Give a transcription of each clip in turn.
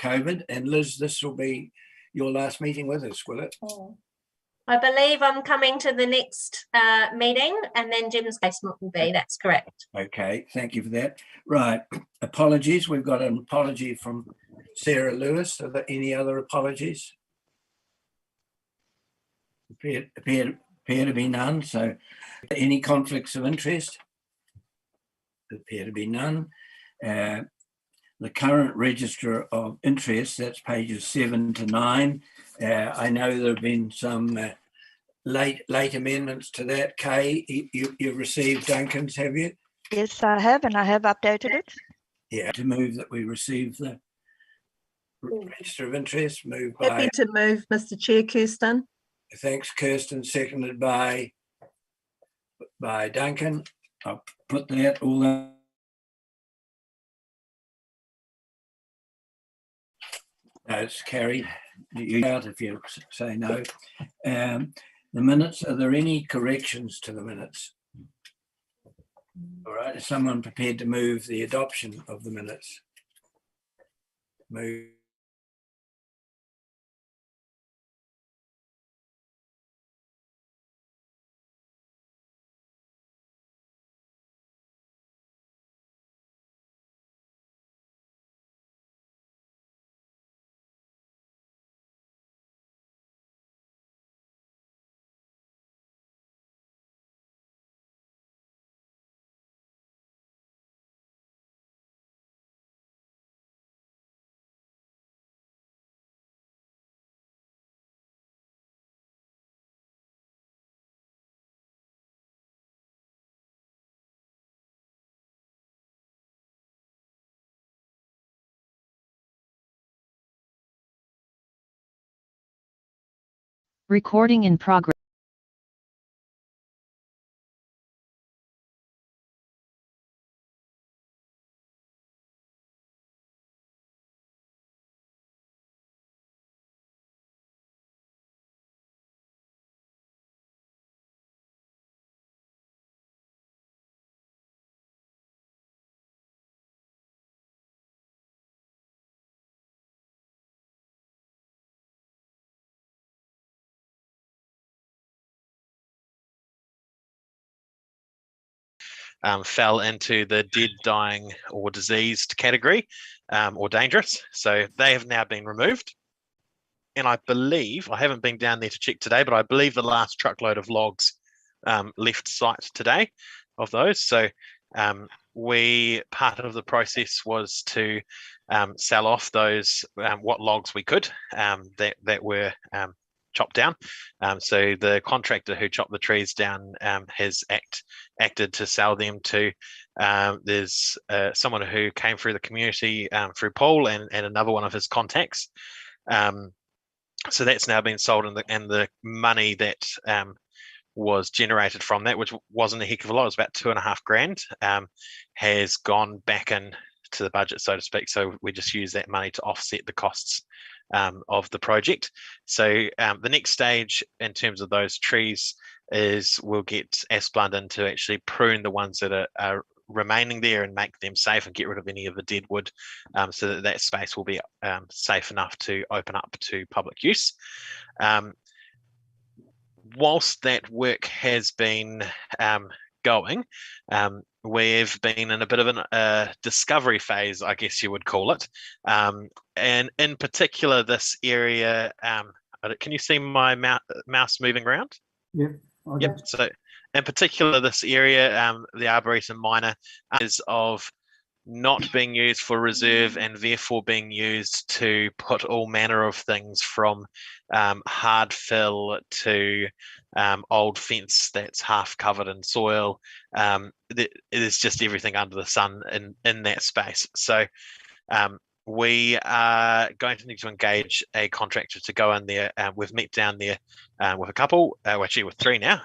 COVID. And Liz, this will be your last meeting with us, will it? I believe I'm coming to the next meeting, and then Jim's placement will be. That's correct. Okay, thank you for that. Right, apologies. We've got an apology from Sarah Lewis. Are there any other apologies? Appear to be none. So, any conflicts of interest? Appear to be none. The current register of interest, that's pages 7 to 9. I know there have been some late amendments to that. Kay, you received Duncan's, have you? Yes, I have, and I have updated it. Yeah, to move that we receive the register of interest. Moved by. Happy to move, Mr. Chair, Kirsten. Thanks, Kirsten. Seconded by Duncan. I'll put that all in. No, it's carried. You out if you say no. The minutes, are there any corrections to the minutes? All right, is someone prepared to move the adoption of the minutes? Move. Recording in progress. Fell into the dead, dying, or diseased category, or dangerous. So they have now been removed. And I believe, I haven't been down there to check today, but I believe the last truckload of logs left site today of those. So part of the process was to sell off those, what logs we could that were chopped down. So the contractor who chopped the trees down has acted to sell them to, there's someone who came through the community through Paul and another one of his contacts. So that's now been sold, and the money that was generated from that, which wasn't a heck of a lot, it was about $2,500, has gone back in to the budget, so to speak. So we just use that money to offset the costs of the project. So the next stage in terms of those trees is we'll get Asplund in to actually prune the ones that are remaining there and make them safe and get rid of any of the dead wood, so that space will be safe enough to open up to public use. Whilst that work has been going, we've been in a bit of a discovery phase, I guess you would call it. And in particular, this area, can you see my mouse moving around? Yep. Yep. So in particular, this area, the Arboretum Minor, is of not being used for reserve and therefore being used to put all manner of things from hard fill to old fence that's half covered in soil. It is just everything under the sun in that space. So we are going to need to engage a contractor to go in there. We've met down there with a couple, actually with 3 now.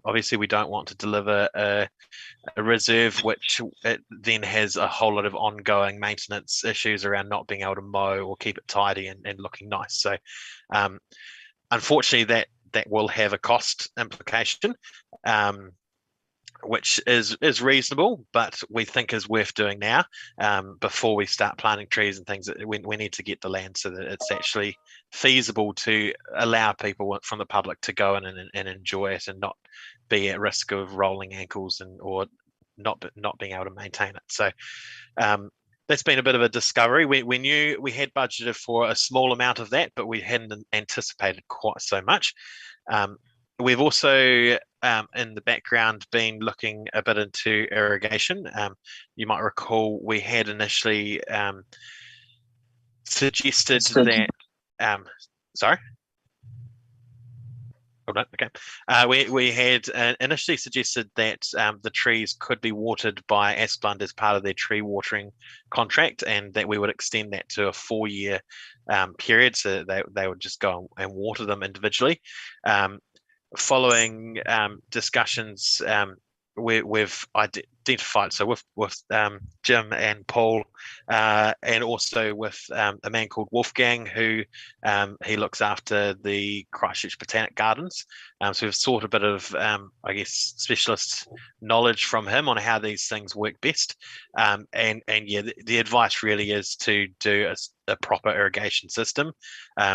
Obviously, we don't want to deliver a reserve, which it then has a whole lot of ongoing maintenance issues around not being able to mow or keep it tidy and looking nice. So unfortunately, that will have a cost implication. which is reasonable, but we think is worth doing now before we start planting trees and things. We need to get the land so that it's actually feasible to allow people from the public to go in and enjoy it and not be at risk of rolling ankles or not being able to maintain it. So that's been a bit of a discovery. We knew we had budgeted for a small amount of that, but we hadn't anticipated quite so much. We've also, in the background, been looking a bit into irrigation. You might recall we had initially suggested that. Sorry. Hold on, okay. We had initially suggested that the trees could be watered by Asplund as part of their tree watering contract, and that we would extend that to a 4-year period, so they would just go and water them individually. Following discussions, we've identified, so with Jim and Paul, and also with a man called Wolfgang, who he looks after the Christchurch Botanic Gardens. So we've sought a bit of, I guess, specialist knowledge from him on how these things work best. And yeah, the advice really is to do a proper irrigation system.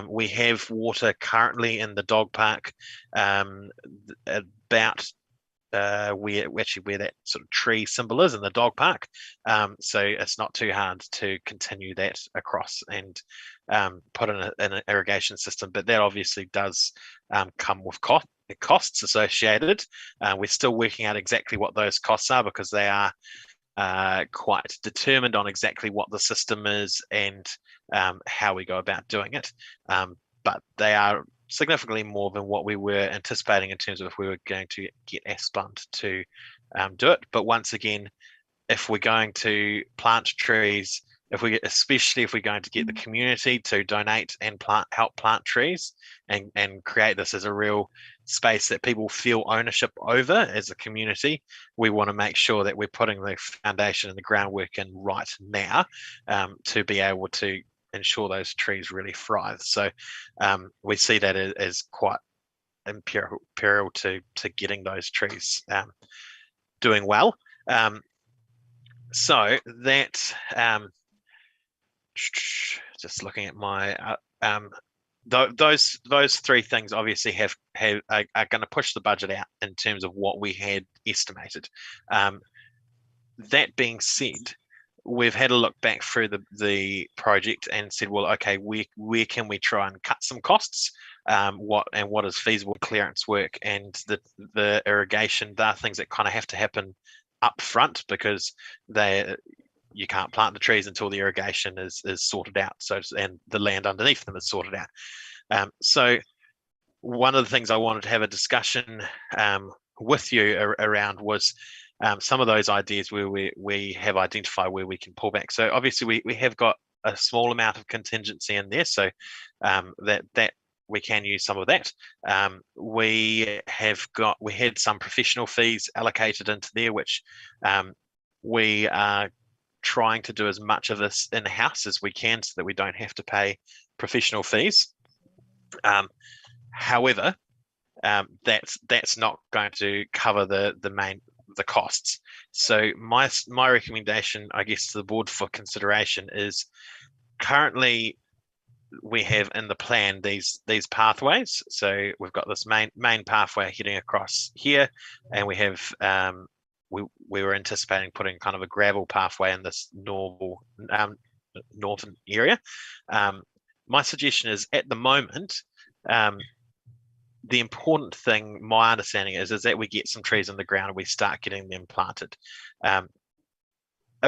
We have water currently in the dog park, about where that sort of tree symbol is in the dog park, so it's not too hard to continue that across and put in an irrigation system, but that obviously does come with costs associated. We're still working out exactly what those costs are, because they are quite determined on exactly what the system is and how we go about doing it, but they are significantly more than what we were anticipating in terms of if we were going to get Asplund to do it. But once again, if we're going to plant trees, especially if we're going to get the community to donate and help plant trees and create this as a real space that people feel ownership over as a community, we want to make sure that we're putting the foundation and the groundwork in right now to be able to ensure those trees really thrive. So we see that as quite imperial to getting those trees doing well. So that just looking at my those three things obviously are going to push the budget out in terms of what we had estimated. That being said, we've had a look back through the project and said, well, okay, where can we try and cut some costs? What is feasible clearance work, and the irrigation, there are things that kind of have to happen up front, because you can't plant the trees until the irrigation is sorted out, and the land underneath them is sorted out. So one of the things I wanted to have a discussion with you around was some of those ideas where we have identified where we can pull back. So obviously we have got a small amount of contingency in there, so that we can use some of that. We had some professional fees allocated into there, which we are trying to do as much of this in-house as we can, so that we don't have to pay professional fees. However, that's not going to cover the costs. So my recommendation, I guess, to the board for consideration is, currently we have in the plan these pathways. So we've got this main pathway heading across here, and we have we were anticipating putting kind of a gravel pathway in this northern area. My suggestion is, at the moment, the important thing, my understanding is that we get some trees in the ground and we start getting them planted. A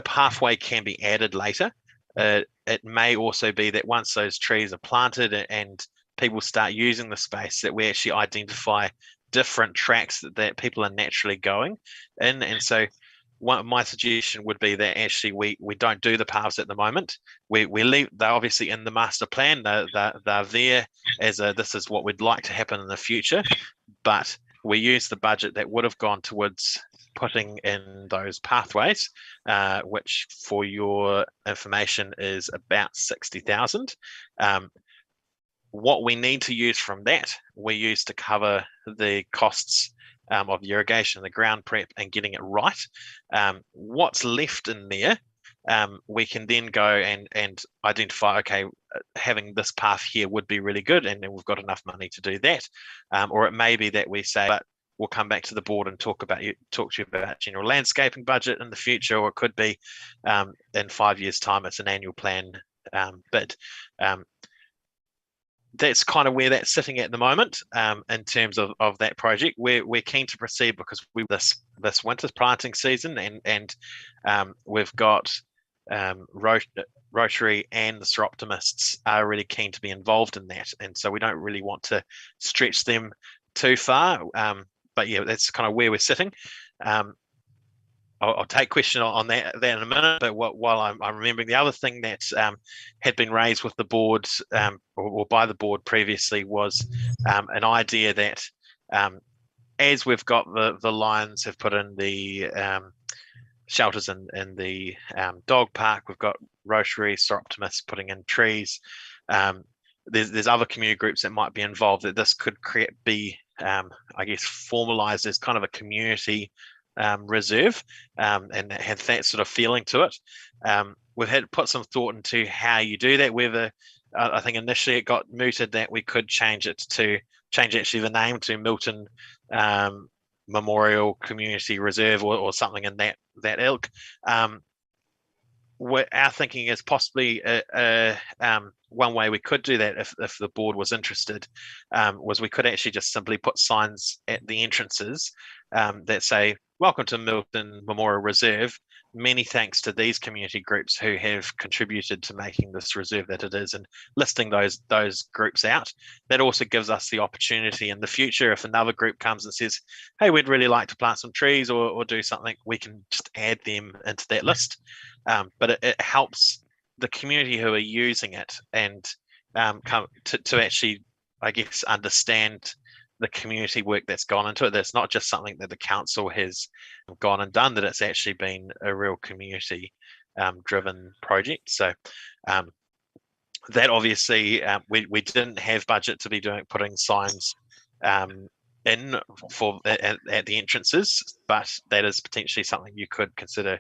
pathway can be added later. It may also be that once those trees are planted and people start using the space, that we actually identify different tracks that people are naturally going in. And so my suggestion would be that actually we don't do the paths at the moment. We leave, they're obviously in the master plan, they're there as this is what we'd like to happen in the future, but we use the budget that would have gone towards putting in those pathways, which, for your information, is about 60,000. What we need to use from that, we use to cover the costs of the irrigation, the ground prep, and getting it right. What's left in there, we can then go and identify, okay, having this path here would be really good, and then we've got enough money to do that. Or it may be that we say, but we'll come back to the board and talk to you about general landscaping budget in the future, or it could be in 5 years' time, it's an annual plan. But that's kind of where that's sitting at the moment in terms of that project. We're keen to proceed because this winter's planting season, and we've got Rotary and the Soroptimists are really keen to be involved in that, and so we don't really want to stretch them too far. But yeah, that's kind of where we're sitting. I'll take question on that in a minute, but while I'm remembering, the other thing that had been raised with the board or by the board previously was an idea that as we've got the Lions have put in the shelters in the dog park, we've got Rotary, Soroptimists putting in trees. There's other community groups that might be involved, that this could be I guess formalized as kind of a community reserve, and have that sort of feeling to it. We've had put some thought into how you do that, whether I think initially it got mooted that we could change actually the name to Milton Memorial Community Reserve or something in that ilk. Our thinking is possibly one way we could do that if the board was interested, was we could actually just simply put signs at the entrances that say, "Welcome to Milton Memorial Reserve. Many thanks to these community groups who have contributed to making this reserve that it is," and listing those groups out. That also gives us the opportunity in the future, if another group comes and says, "Hey, we'd really like to plant some trees or do something," we can just add them into that list. But it helps the community who are using it and come to actually, I guess, understand the community work that's gone into it. That's not just something that the council has gone and done, that it's actually been a real community driven project. So that obviously we didn't have budget to be putting signs in for at the entrances, but that is potentially something you could consider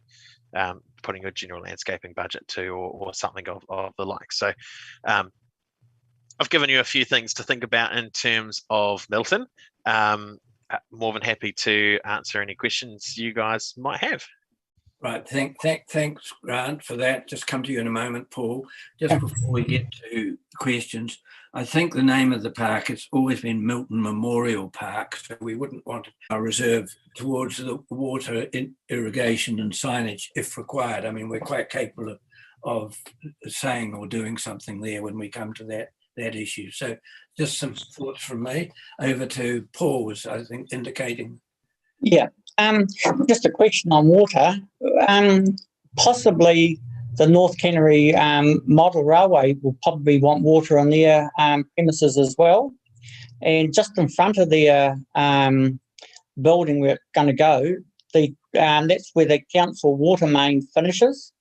putting your general landscaping budget to, or something of the like. So I've given you a few things to think about in terms of Milton. More than happy to answer any questions you guys might have. Right, thanks, Grant, for that. Just come to you in a moment, Paul. Just before we get to questions, I think the name of the park has always been Milton Memorial Park, so we wouldn't want a reserve towards the water irrigation and signage if required. I mean, we're quite capable of saying or doing something there when we come to that issue. So just some thoughts from me. Over to Paul, was, I think, indicating. Yeah, just a question on water. Possibly the North Canterbury Model Railway will probably want water on their premises as well. And just in front of their building where it's going to go, that's where the council water main finishes,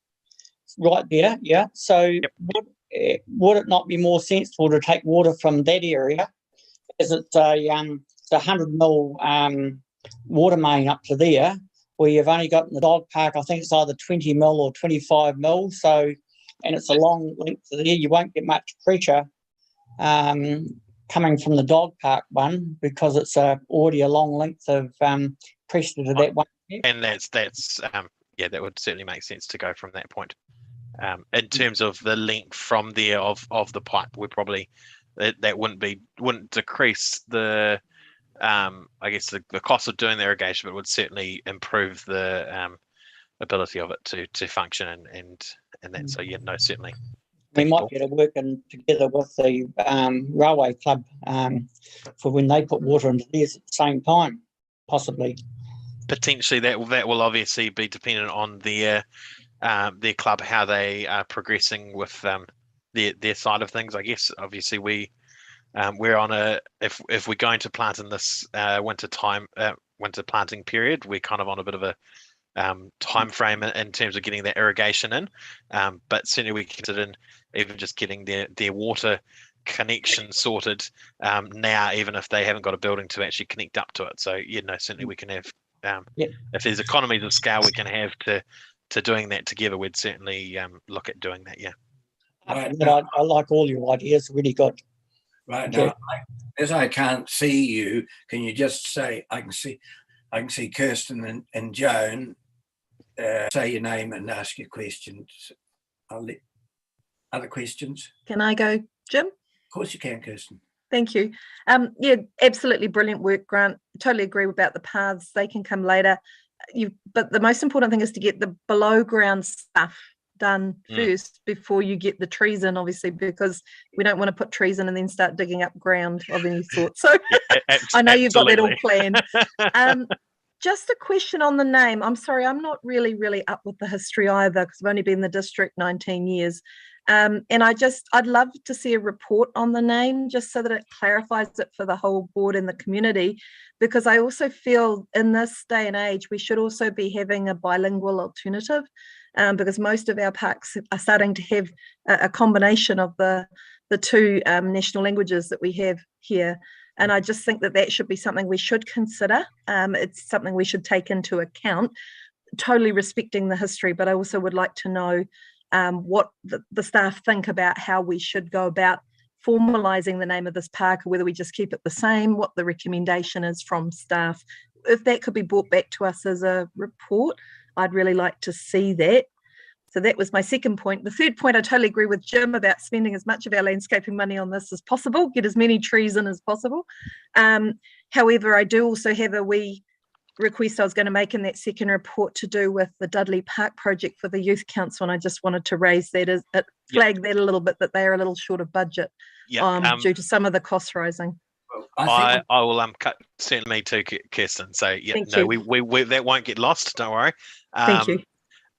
right there, yeah. So yep. Would it not be more sensible to take water from that area, as it's a 100 mil water main up to there, where you've only got in the dog park, I think it's either 20 mil or 25 mil, so, and it's a long length there, you won't get much pressure coming from the dog park one, because it's already a long length of pressure to that one. And that's yeah, that would certainly make sense to go from that point. In terms of the length from there of the pipe, we probably that wouldn't decrease the I guess the cost of doing the irrigation, but would certainly improve the ability of it to function and that. So yeah, no, certainly. We might get it working together with the railway club for when they put water into theirs at the same time, possibly. Potentially, that will obviously be dependent on their club, how they are progressing with their side of things. I guess obviously we're on if we're going to plant in this winter planting period, we're kind of on a bit of a time frame in terms of getting that irrigation in, but certainly we consider even just getting their water connection sorted now, even if they haven't got a building to actually connect up to it. So certainly we can have if there's economies of scale we can have to doing that together, we'd certainly look at doing that. Yeah. Right. But I like all your ideas. Really good. Right Okay. now, as I can't see you, can you just say, I can see Kirsten and Joan, say your name and ask your questions. Other questions? Can I go, Jim? Of course you can, Kirsten. Thank you. Yeah, absolutely brilliant work, Grant. Totally agree about the paths. They can come later. But the most important thing is to get the below ground stuff done first before you get the trees in, obviously, because we don't want to put trees in and then start digging up ground of any sort. So I know you've got that all planned. Just a question on the name. I'm sorry, I'm not really up with the history either, because I've only been in the district 19 years. And I'd love to see a report on the name, just so that it clarifies it for the whole board and the community, because I also feel in this day and age, we should also be having a bilingual alternative, because most of our parks are starting to have a combination of the two national languages that we have here. And I just think that should be something we should consider. It's something we should take into account, totally respecting the history, but I also would like to know what the staff think about how we should go about formalising the name of this park, or whether we just keep it the same, what the recommendation is from staff. If that could be brought back to us as a report, I'd really like to see that. So that was my second point. The third point, I totally agree with Jim about spending as much of our landscaping money on this as possible, get as many trees in as possible. However, I do also have a wee request I was going to make in that second report to do with the Dudley Park project for the Youth Council, and I just wanted to raise that, flag that a little bit, that they are a little short of budget due to some of the costs rising. I will cut certainly me too, Kirsten. So we that won't get lost. Don't worry. Thank you.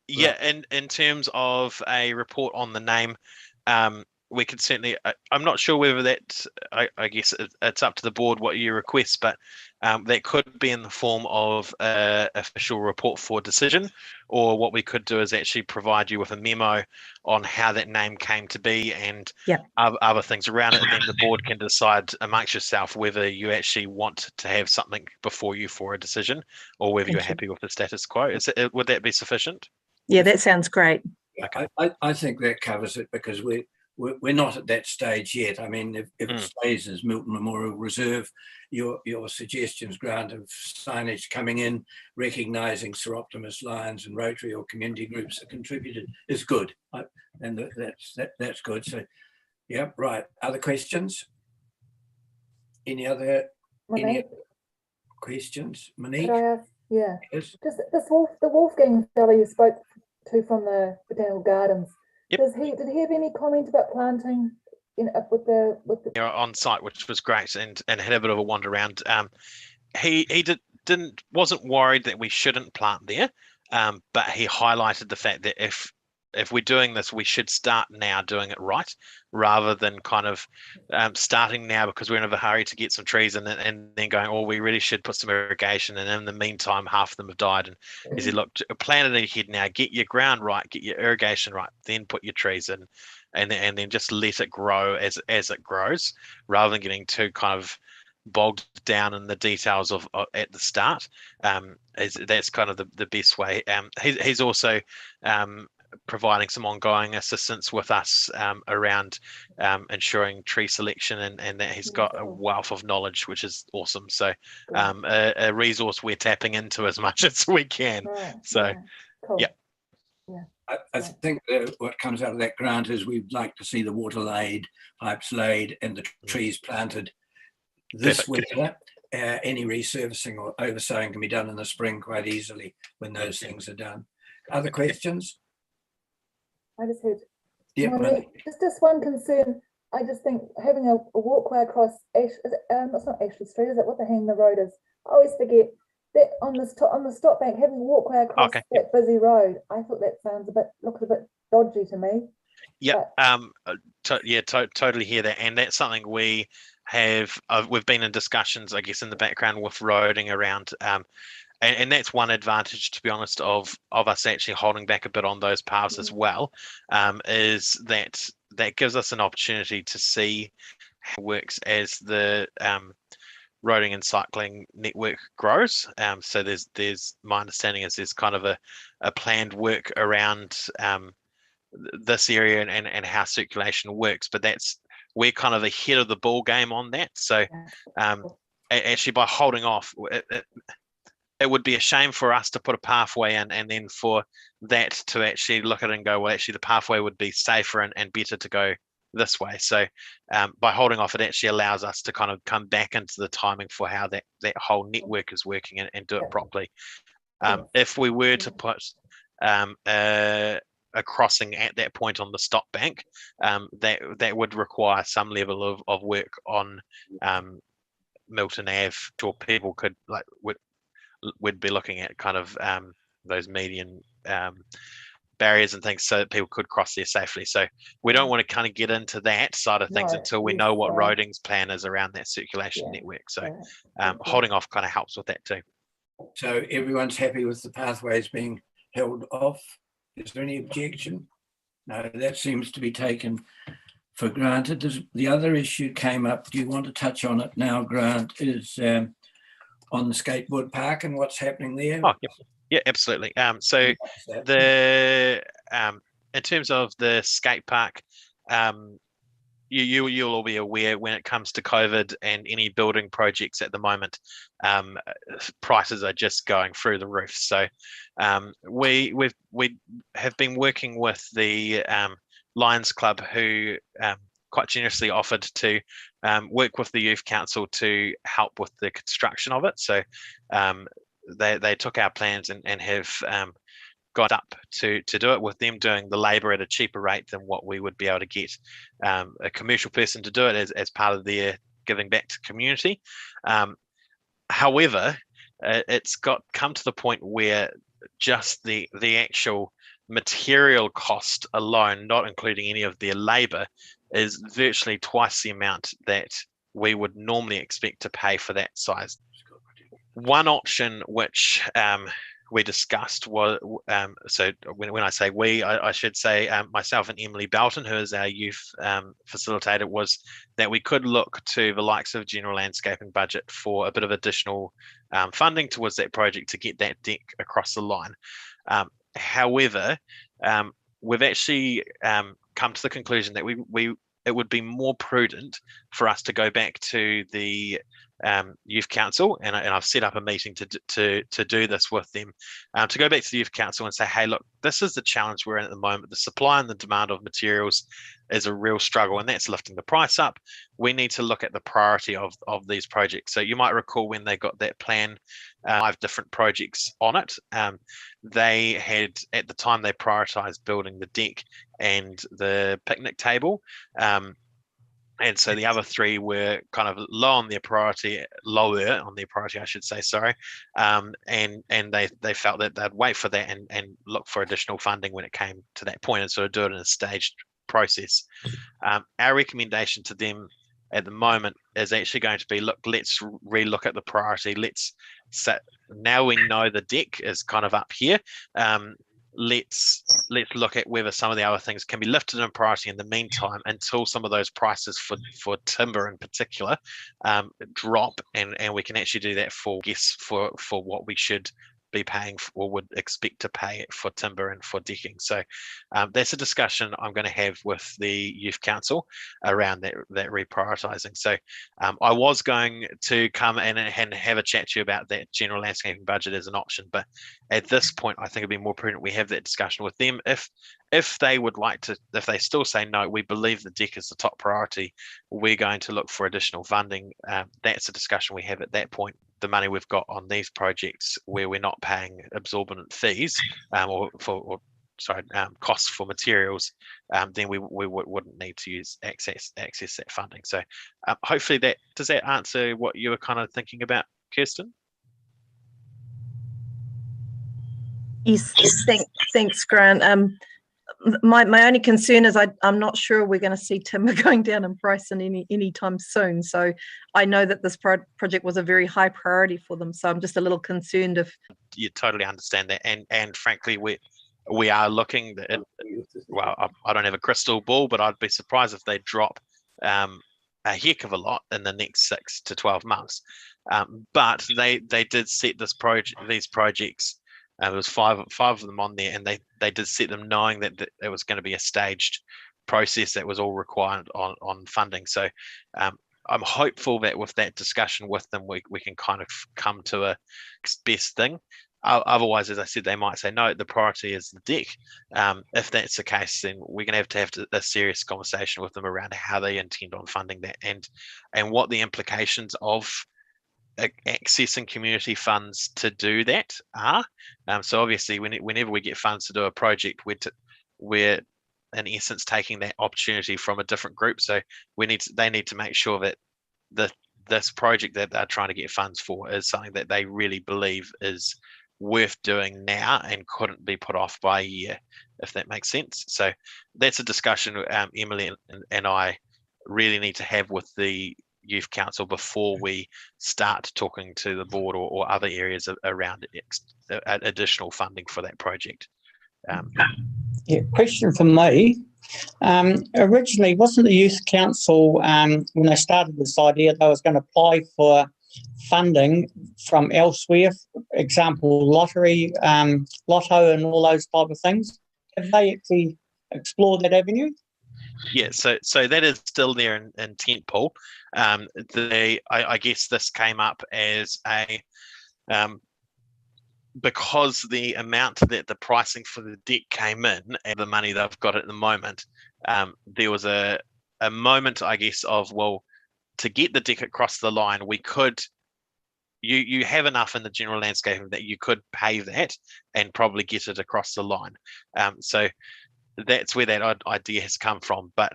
Yeah, and in terms of a report on the name, we could certainly. I'm not sure whether that. I guess it's up to the board what you request, but that could be in the form of an official report for decision, or what we could do is actually provide you with a memo on how that name came to be and other things around it, and then the board can decide amongst yourself whether you actually want to have something before you for a decision, or whether you're happy with the status quo. Would that be sufficient? Yeah, that sounds great. Okay. I think that covers it, because we're not at that stage yet. I mean, if it stays as Milton Memorial Reserve, your suggestions, Grant, of signage coming in, recognising Sir Optimus Lions and Rotary or community groups that contributed is good, and that's good. So, yeah, right. Other questions? Any other questions, Monique? Could I ask? Yeah. Yes. Just the Wolfgang fellow you spoke to from the Botanical Gardens. Yep. Did he have any comment about planting with the on site, which was great, and had a bit of a wander around. He wasn't worried that we shouldn't plant there, but he highlighted the fact that if we're doing this, we should start now doing it right, rather than kind of starting now because we're in a hurry to get some trees and then going, oh, we really should put some irrigation, and in the meantime half of them have died. And he said, look, plan it ahead now, get your ground right, get your irrigation right, then put your trees in, and then just let it grow as it grows, rather than getting too kind of bogged down in the details of at the start. That's kind of the best way. He's also providing some ongoing assistance with us around ensuring tree selection, and that he's got a wealth of knowledge, which is awesome. So a resource we're tapping into as much as we can. Right, So yeah. Cool. Yeah. I think what comes out of that grant is we'd like to see the water laid, pipes laid, and the trees planted this winter. Any resurfacing or oversowing can be done in the spring quite easily when those things are done. Other questions? I just heard. Yeah, Just one concern. I just think having a walkway across it's not Ashley Street, is it? What the hang the road is? I always forget that on the stop bank, having a walkway across that busy road. I thought that looks a bit dodgy to me. Yeah, totally hear that, and that's something we have. We've been in discussions, I guess, in the background with roading around and that's one advantage, to be honest, of us actually holding back a bit on those paths as well, is that gives us an opportunity to see how it works as the roading and cycling network grows. So there's my understanding is there's kind of a planned work around this area and how circulation works, but we're kind of ahead of the ball game on that. So actually, by holding off, it would be a shame for us to put a pathway in and then for that to actually look at it and go, well, actually the pathway would be safer and better to go this way. So by holding off, it actually allows us to kind of come back into the timing for how that whole network is working and do it properly. If we were to put a crossing at that point on the stop bank, that would require some level of work on Milton Ave, or people could would be looking at kind of those median barriers and things so that people could cross there safely. So we don't want to kind of get into that side of things until we know what Roading's plan is around that circulation network. So holding off kind of helps with that too. So everyone's happy with the pathways being held off? Is there any objection? No, that seems to be taken for granted. The other issue came up, do you want to touch on it now, Grant, is on the skateboard park and what's happening there? Oh, yeah, absolutely. So the in terms of the skate park, you'll all be aware when it comes to COVID and any building projects at the moment, prices are just going through the roof. So we have been working with the Lions Club, who quite generously offered to work with the Youth Council to help with the construction of it. So they took our plans and have got up to do it, with them doing the labour at a cheaper rate than what we would be able to get a commercial person to do it as part of their giving back to community. However, it's come to the point where just the actual material cost alone, not including any of their labour, is virtually twice the amount that we would normally expect to pay for that size. One option which we discussed was, so when I say we, I should say myself and Emily Belton, who is our youth facilitator, was that we could look to the likes of general landscaping budget for a bit of additional funding towards that project to get that deck across the line. However, we've actually come to the conclusion that it would be more prudent for us to go back to the Youth Council, and I've set up a meeting to do this with them, to go back to the Youth Council and say, hey, look, this is the challenge we're in at the moment. The supply and the demand of materials is a real struggle, and that's lifting the price up. We need to look at the priority of these projects. So you might recall when they got that plan, 5 different projects on it. They had, at the time, they prioritized building the deck and the picnic table. And so the other 3 were kind of lower on their priority, I should say, sorry. And they felt that they'd wait for that and look for additional funding when it came to that point, and sort of do it in a staged process. Our recommendation to them at the moment is actually going to be, look, let's relook at the priority. Now we know the deck is kind of up here. Let's look at whether some of the other things can be lifted in priority in the meantime, until some of those prices for timber in particular drop, and we can actually do that for what we should be paying or would expect to pay for timber and for decking. So that's a discussion I'm going to have with the Youth Council around that reprioritizing. So I was going to come in and have a chat to you about that general landscaping budget as an option, but at this point I think it'd be more prudent we have that discussion with them. If they would like to, if they still say no, we believe the deck is the top priority, we're going to look for additional funding. That's a discussion we have at that point. The money we've got on these projects where we're not paying exorbitant fees costs for materials, then we wouldn't need to access that funding. So hopefully does that answer what you were kind of thinking about, Kirsten? Yes, thanks, Grant. My only concern is I'm not sure we're going to see timber going down in price in any time soon. So I know that this project was a very high priority for them. So I'm just a little concerned if You totally understand that, and frankly, we are looking at, well, I don't have a crystal ball, but I'd be surprised if they drop a heck of a lot in the next 6 to 12 months. But they did set these projects. There was five of them on there, and they did set them knowing that it was going to be a staged process that was all required on funding. So I'm hopeful that with that discussion with them, we can kind of come to a best thing. Otherwise, as I said, they might say, no, the priority is the deck. If that's the case, then we're going to have a serious conversation with them around how they intend on funding that and what the implications of accessing community funds to do that are. So obviously, whenever we get funds to do a project, we're in essence taking that opportunity from a different group. So they need to make sure that this project that they're trying to get funds for is something that they really believe is worth doing now and couldn't be put off by a year, if that makes sense. So that's a discussion Emily and I really need to have with the Youth Council before we start talking to the board or other areas around additional funding for that project. Yeah, question for me. Originally, wasn't the Youth Council, when they started this idea, they was going to apply for funding from elsewhere, example, lottery, lotto and all those type of things? Have they actually explored that avenue? Yeah, so that is still their intent, Paul. I guess this came up as a because the amount that the pricing for the deck came in and the money they've got at the moment, there was a moment, I guess, of, well, to get the deck across the line, we could, you have enough in the general landscaping that you could pave that and probably get it across the line. So that's where that idea has come from. But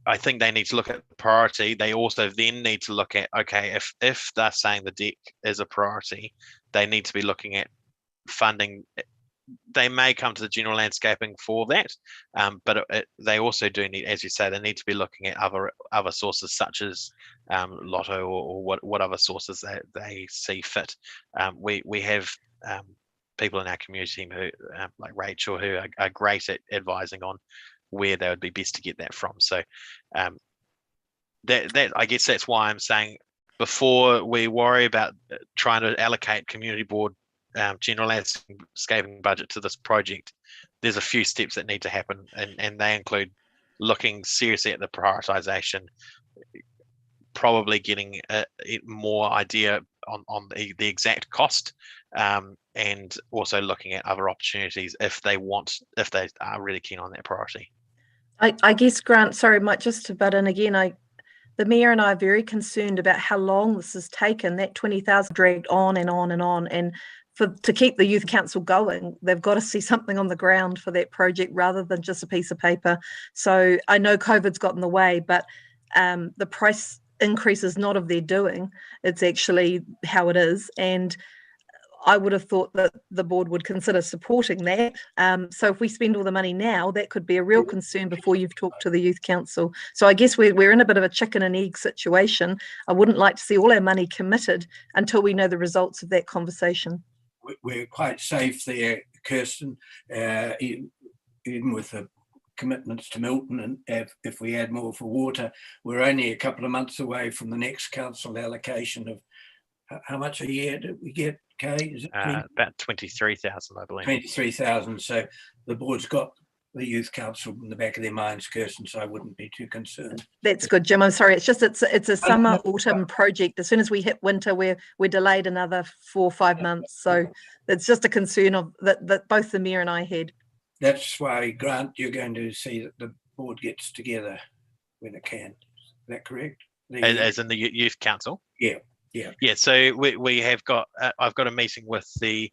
I think they need to look at the priority. They also then need to look at, okay, if they're saying the deck is a priority, they need to be looking at funding. They may come to the general landscaping for that, but they also do need, as you say, they need to be looking at other sources such as lotto or what other sources that they see fit. We have people in our community who, like Rachel, who are great at advising on where they would be best to get that from. So that I guess that's why I'm saying before we worry about trying to allocate community board general landscaping budget to this project, there's a few steps that need to happen, and they include looking seriously at the prioritization, probably getting more idea on the exact cost, and also looking at other opportunities if they are really keen on that priority. I guess, Grant, sorry, Mike, just to butt in again, the Mayor and I are very concerned about how long this has taken. That 20,000 dragged on and on and on, and to keep the Youth Council going, they've got to see something on the ground for that project rather than just a piece of paper. So I know COVID's got in the way, but the price increase is not of their doing. It's actually how it is. And I would have thought that the board would consider supporting that. So if we spend all the money now, that could be a real concern before you've talked to the Youth Council. So I guess we're in a bit of a chicken and egg situation. I wouldn't like to see all our money committed until we know the results of that conversation. We're quite safe there, Kirsten, even with the commitments to Milton, and if we add more for water, we're only a couple of months away from the next council allocation of how much a year did we get, Kay? Is it about 23,000, I believe. 23,000. So the board's got the Youth Council in the back of their minds, Kirsten, so I wouldn't be too concerned. That's good, Jim. I'm sorry. It's just it's a summer autumn project. As soon as we hit winter, we're delayed another 4 or 5 months. So it's just a concern of that both the Mayor and I had. That's why, Grant, you're going to see that the board gets together when it can. Is that correct? As in the Youth Council? Yeah. So we have got I've got a meeting with the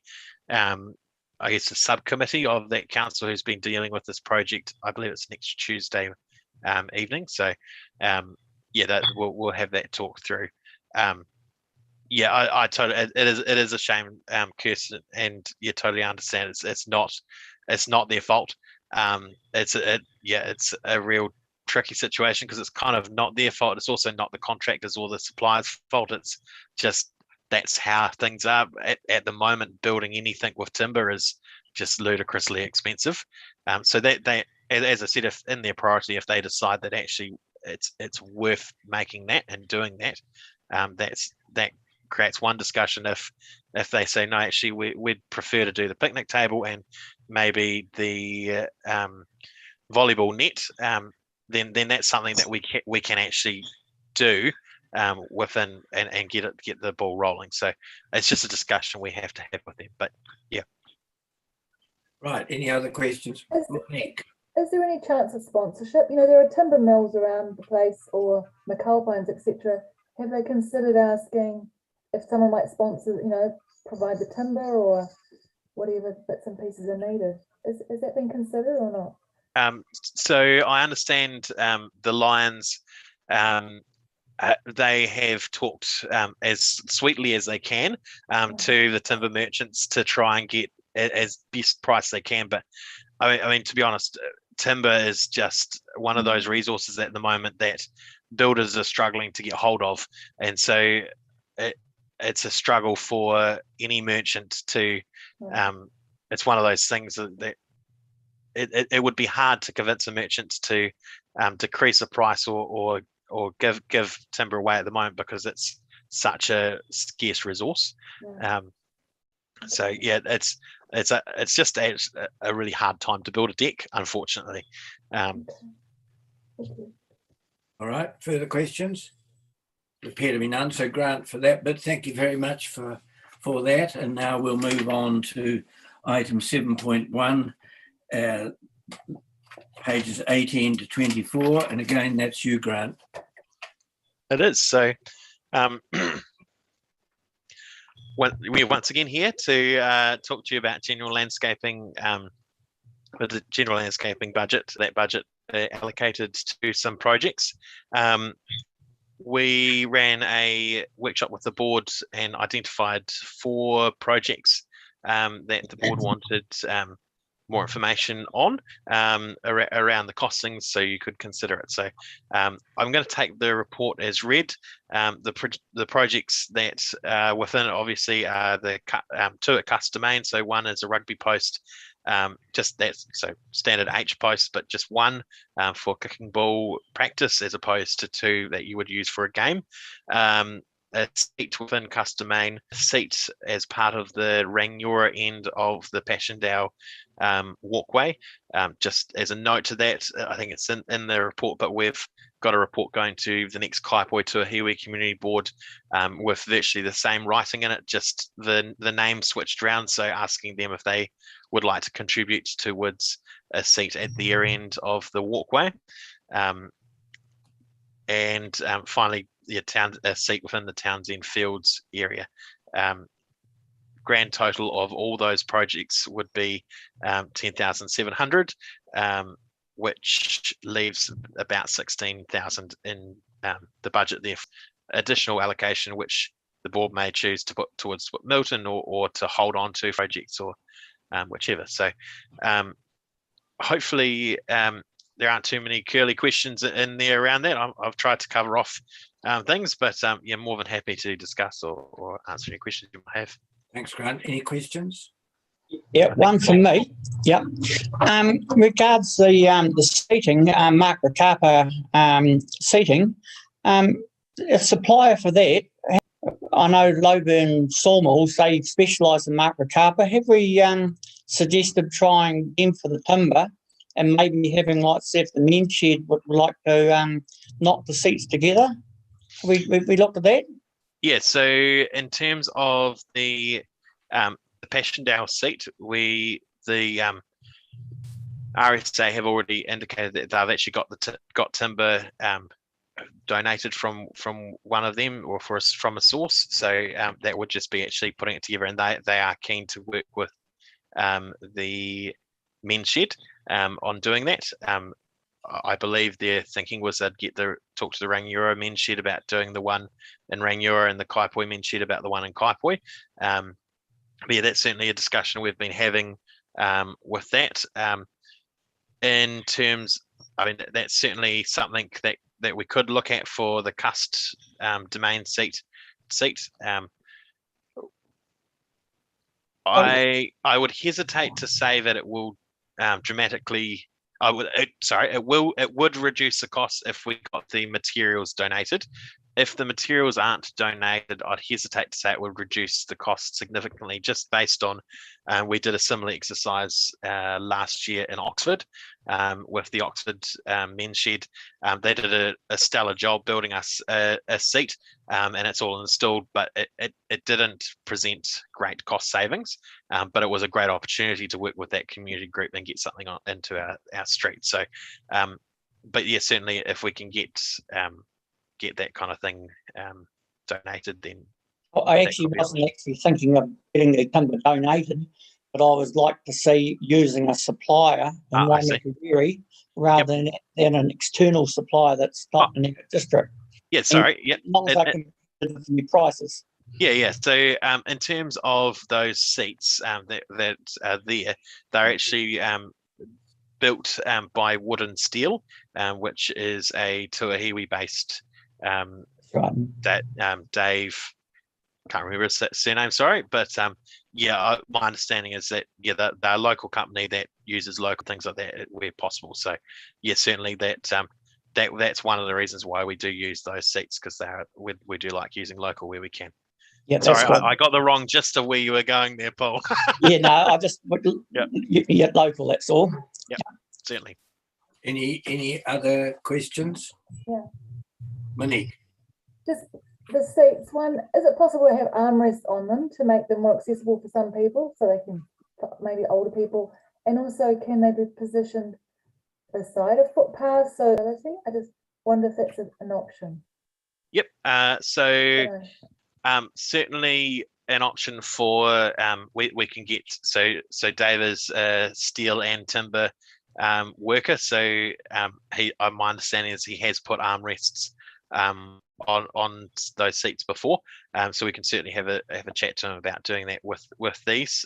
I guess the subcommittee of that council who's been dealing with this project. I believe it's next Tuesday evening. So that we'll have that talk through. I totally, it is a shame, Kirsten, and you totally understand. It's not it's not their fault. It's a real tricky situation because it's kind of not their fault. It's also not the contractors or the suppliers' fault. It's just that's how things are at the moment. Building anything with timber is just ludicrously expensive. So that they, as I said, if in their priority, if they decide that actually it's worth making that and doing that, that creates one discussion. If they say no, actually we'd prefer to do the picnic table and maybe the volleyball net, then that's something that we can actually do within and get the ball rolling. So it's just a discussion we have to have with them. But yeah. Right. Any other questions? Nick? Is there any chance of sponsorship? You know, there are timber mills around the place or McAlpines, etc. Have they considered asking if someone might sponsor, you know, provide the timber or whatever bits and pieces are needed? Is that been considered or not? So I understand the Lions, they have talked as sweetly as they can to the timber merchants to try and get as best price they can. But I mean, to be honest, timber is just one of those resources at the moment that builders are struggling to get hold of, and so it's a struggle for any merchant to. It's one of those things that it would be hard to convince a merchant to decrease the price or give timber away at the moment because it's such a scarce resource. So yeah, it's just a really hard time to build a deck, unfortunately. All right, further questions? There appear to be none, so Grant for that, but thank you very much for that. And now we'll move on to item 7.1, pages 18 to 24. And again, that's you, Grant. It is. So we're once again here to talk to you about general landscaping, the general landscaping budget, that budget allocated to some projects. We ran a workshop with the board and identified 4 projects that the board wanted more information on around the costings, so you could consider it. So I'm going to take the report as read. The projects that within it obviously are the 2 at Cust Domain. So one is a rugby post, just that's so standard H post, but just one for kicking ball practice as opposed to 2 that you would use for a game. A seat within Cust Domain, a seat as part of the Rangiora end of the Passchendaele walkway. Just as a note to that, I think it's in the report, but we've got a report going to the next Kaipoi Tuahiwi Community Board with virtually the same writing in it, just the name switched around, so asking them if they would like to contribute towards a seat at the rear end of the walkway. And finally, a seat within the Townsend Fields area. Grand total of all those projects would be 10,700, which leaves about 16,000 in the budget there. Additional allocation, which the board may choose to put towards Milton or to hold on to projects or whichever. So hopefully there aren't too many curly questions in there around that. I've tried to cover off things, but yeah, more than happy to discuss or answer any questions you might have. Thanks, Grant. Any questions? Yeah, one from me. Yep. Regards the seating, Makarapa seating, a supplier for that, I know Lowburn Sawmills, they specialise in Makarapa. Have we suggested trying them for the timber and maybe having, like, say, if the men's shed would like to knock the seats together? We looked at that? Yeah, so in terms of the Passchendaele seat, the RSA have already indicated that they've actually got timber donated from one of them or from a source. So that would just be actually putting it together, and they are keen to work with the men's shed on doing that. I believe their thinking was they'd talk to the Rangiora men's shed about doing the one in Rangiora and the Kaipoi men's shed about the one in Kaipoi. But yeah, that's certainly a discussion we've been having with that. In terms, I mean, that's certainly something that we could look at for the cust domain seat. I would hesitate to say that it will dramatically. It would reduce the cost if we got the materials donated. If the materials aren't donated, I'd hesitate to say it would reduce the cost significantly, just based on we did a similar exercise last year in Oxford with the Oxford men's shed. They did a stellar job building us a seat, and it's all installed, but it didn't present great cost savings, but it was a great opportunity to work with that community group and get something into our street. So, but yeah, certainly if we can get that kind of thing donated, then I actually wasn't actually thinking of getting the timber donated, but I would like to see using a supplier in waimakariri rather than an external supplier that's not in our district. Yeah, sorry. As long as I can get the prices. Yeah. So in terms of those seats that are there, they're actually built by Wood and Steel, which is a Tuahiwi-based that Dave, can't remember his surname, sorry, but my understanding is that they're a local company that uses local things like that where possible. So yeah, certainly that's one of the reasons why we do use those seats, because we do like using local where we can. Yeah, sorry, I got the wrong gist of where you were going there, Paul. Yeah, no, I just local. That's all. Yeah, certainly. Any other questions? Yeah. Monique. Just the seats, one, is it possible to have armrests on them to make them more accessible for some people, so they can, maybe older people, and also can they be positioned beside a footpath? So I just wonder if that's an option. Yep. Certainly an option for we can get so Dave is steel and timber worker, so my understanding is he has put armrests on those seats before, so we can certainly have a chat to him about doing that with these.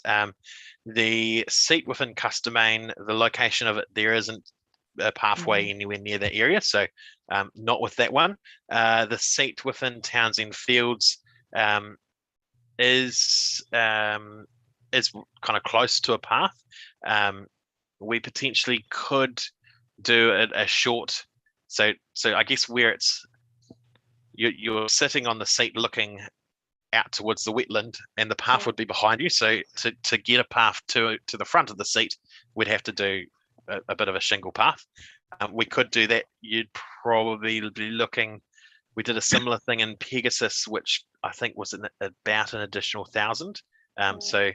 The seat within cust domain, the location of it, there isn't a pathway anywhere near that area, so not with that one. The seat within Townsend Fields is kind of close to a path. We potentially could do a short, so I guess where it's you're sitting on the seat looking out towards the wetland, and the path would be behind you. So to get a path to the front of the seat, we'd have to do a bit of a shingle path. We could do that. You'd probably be looking. We did a similar thing in Pegasus, which I think was about an additional 1,000. So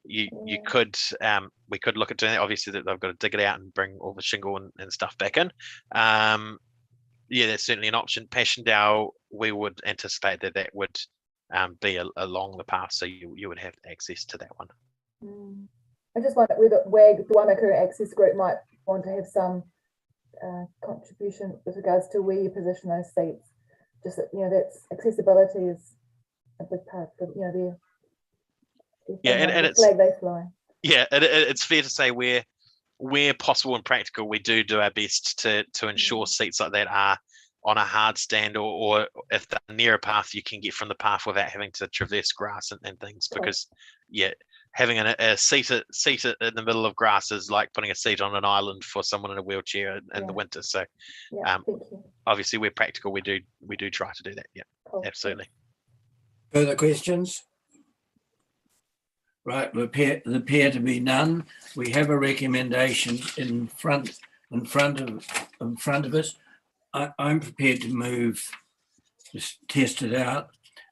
we could look at doing that. Obviously, that they've got to dig it out and bring all the shingle and stuff back in. Yeah, that's certainly an option. Passchendaele, we would anticipate that would be along the path, so you would have access to that one. I just wonder whether WAG, the Waimakariri Access Group, might want to have some contribution with regards to where you position those seats. Just that, that's accessibility is a big part of their and it's flag they fly. Yeah, it's fair to say where possible and practical, we do our best to ensure seats like that are on a hard stand, or if they're near a path, you can get from the path without having to traverse grass and things. Because having a seat in the middle of grass is like putting a seat on an island for someone in a wheelchair in the winter. So obviously we're practical. We do try to do that. Yeah, absolutely. Further questions? Right, there appear to be none. We have a recommendation in front of us. I'm prepared to move, just test it out,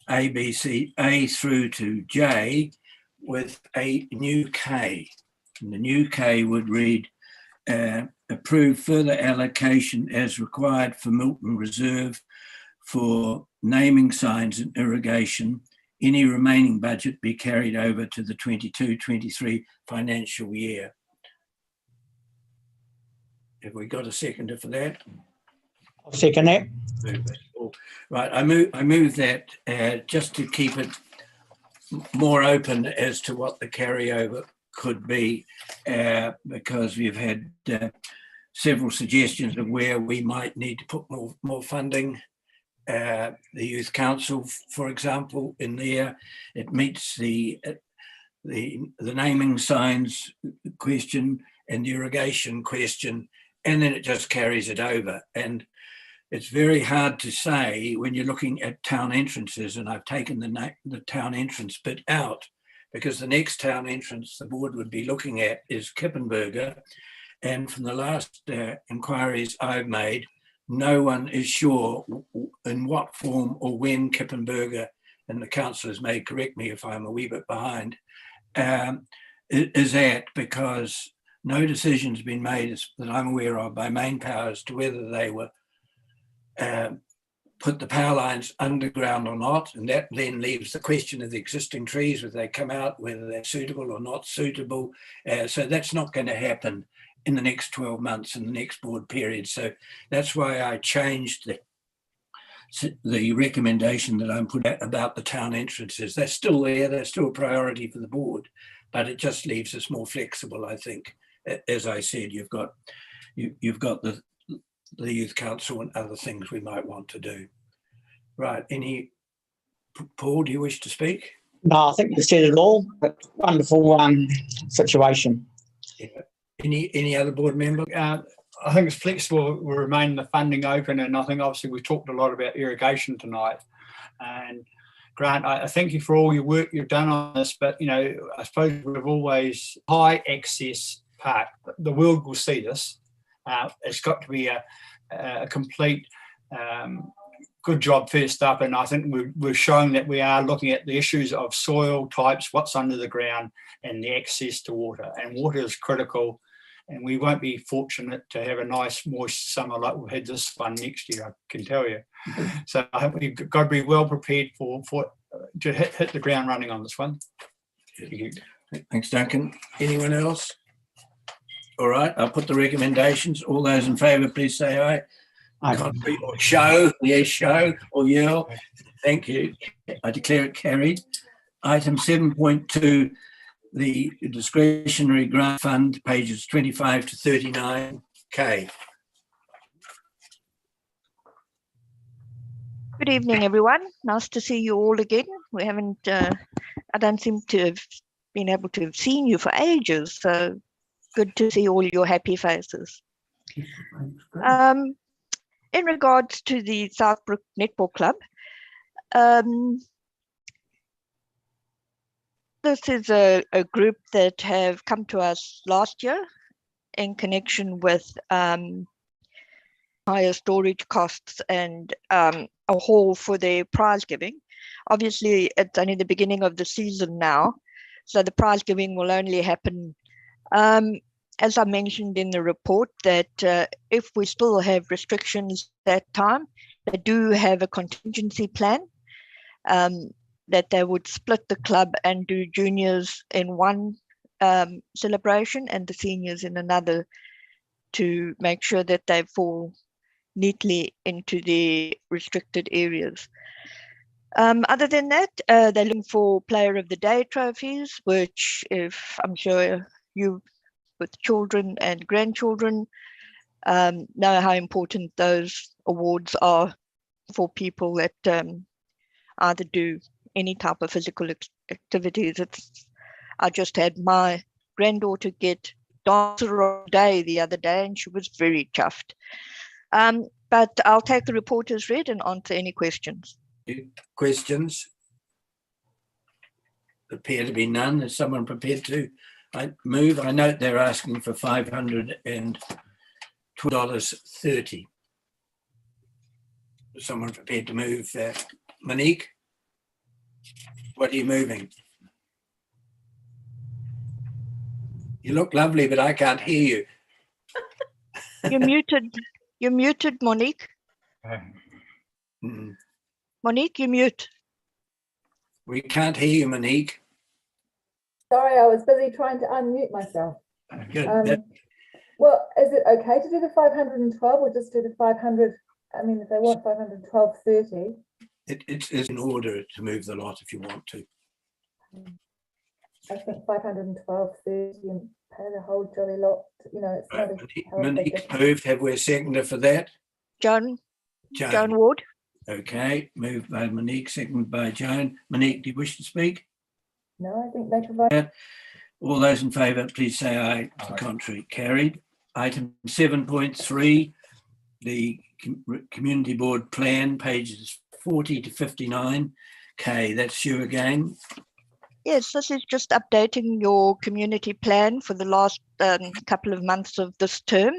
A, B, C, A through to J with a new K. And the new K would read, approve further allocation as required for Milton Reserve for naming signs and irrigation. Any remaining budget be carried over to the 22-23 financial year. Have we got a seconder for that? I'll second that. Right, I move that just to keep it more open as to what the carryover could be, because we've had several suggestions of where we might need to put more funding. The Youth Council, for example, in there, it meets the naming signs question and the irrigation question, and then it just carries it over. And it's very hard to say when you're looking at town entrances, and I've taken the town entrance bit out, because the next town entrance the board would be looking at is Kippenberger. And from the last inquiries I've made, no one is sure in what form or when Kippenberger, and the councillors may correct me if I'm a wee bit behind, is at, because no decision's been made that I'm aware of by main power as to whether they were put the power lines underground or not, and that then leaves the question of the existing trees, whether they come out, whether they're suitable or not suitable. So that's not going to happen in the next 12 months in the next board period. So that's why I changed the recommendation that I'm putting out about the town entrances. They're still there, they're still a priority for the board, but it just leaves us more flexible, I think. As I said, you've got the Youth Council and other things we might want to do. Right, Paul, do you wish to speak? No, I think you said it all. But wonderful situation. Yeah. Any other board member? I think it's flexible. We'll remain the funding open, and I think obviously we talked a lot about irrigation tonight. And Grant, I thank you for all your work you've done on this, but I suppose we've always high access park. The world will see this. It's got to be a complete good job first up, and I think we're showing that we are looking at the issues of soil types, what's under the ground, and the access to water. And water is critical, and we won't be fortunate to have a nice moist summer like we've had this one next year, I can tell you. So I think we've got to be well prepared to hit the ground running on this one. Thanks, Duncan. Anyone else? All right, I'll put the recommendations. All those in favour, please say aye. Contrary or show, yes, show or yell. Thank you. I declare it carried. Item 7.2, the discretionary grant fund, pages 25 to 39. Kay. Good evening, everyone. Nice to see you all again. We haven't, I don't seem to have been able to have seen you for ages, so good to see all your happy faces. In regards to the Southbrook Netball Club, this is a group that have come to us last year in connection with higher storage costs and a haul for their prize giving. Obviously, it's only the beginning of the season now, so the prize giving will only happen as I mentioned in the report, that if we still have restrictions that time, they do have a contingency plan, that they would split the club and do juniors in one celebration and the seniors in another, to make sure that they fall neatly into the restricted areas. Other than that, they're looking for Player of the Day trophies, which, if I'm sure you with children and grandchildren know how important those awards are for people that either do any type of physical activities. I just had my granddaughter get Dancer of the Day the other day, and she was very chuffed. But I'll take the report as read and answer any questions. Questions? Appear to be none. Is someone prepared to move? I note they're asking for $502.30. Is someone prepared to move? Monique, what are you moving? You look lovely, but I can't hear you. You're muted. You're muted, Monique. Monique, you're mute. We can't hear you, Monique. Sorry, I was busy trying to unmute myself. Good. Well, is it okay to do the 512 or just do the 500? I mean, if they want 512.30. It's in order to move the lot if you want to. I think 512.30 and pay the whole jolly lot. You know, it's not a hell of a big Monique difference. moved. Have we a seconder for that? Joan Joan. Ward. Okay, moved by Monique, seconded by Joan. Monique, do you wish to speak? No, I think they provide. All those in favour, please say aye. To the contrary, carried. Item 7.3, the Community Board Plan, pages 40 to 59. Kay, that's you again. Yes, this is just updating your community plan for the last couple of months of this term.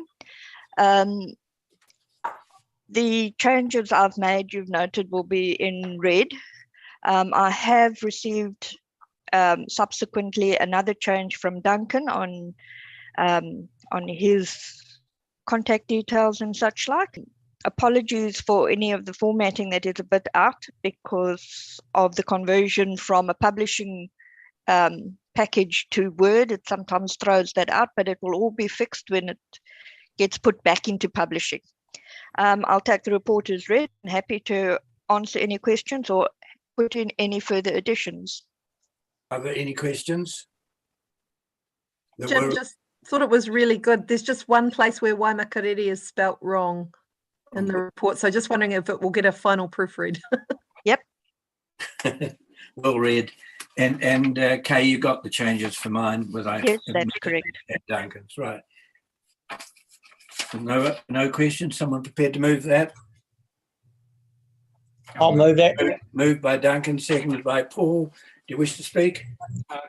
The changes I've made, you've noted, will be in red. I have received subsequently another change from Duncan on his contact details and such like. Apologies for any of the formatting that is a bit out because of the conversion from a publishing package to Word. It sometimes throws that out, but it will all be fixed when it gets put back into publishing. I'll take the report as read and happy to answer any questions or put in any further additions. Are there any questions? Jim just thought it was really good. There's just one place where waimakariri is spelt wrong in the report. So just wondering if it will get a final proofread. Yep. Well read. And Kay, you got the changes for mine with Yes, that's correct. At Duncan's, right. No questions? Someone prepared to move that? I'll move that. Moved by Duncan, seconded by Paul. Do you wish to speak?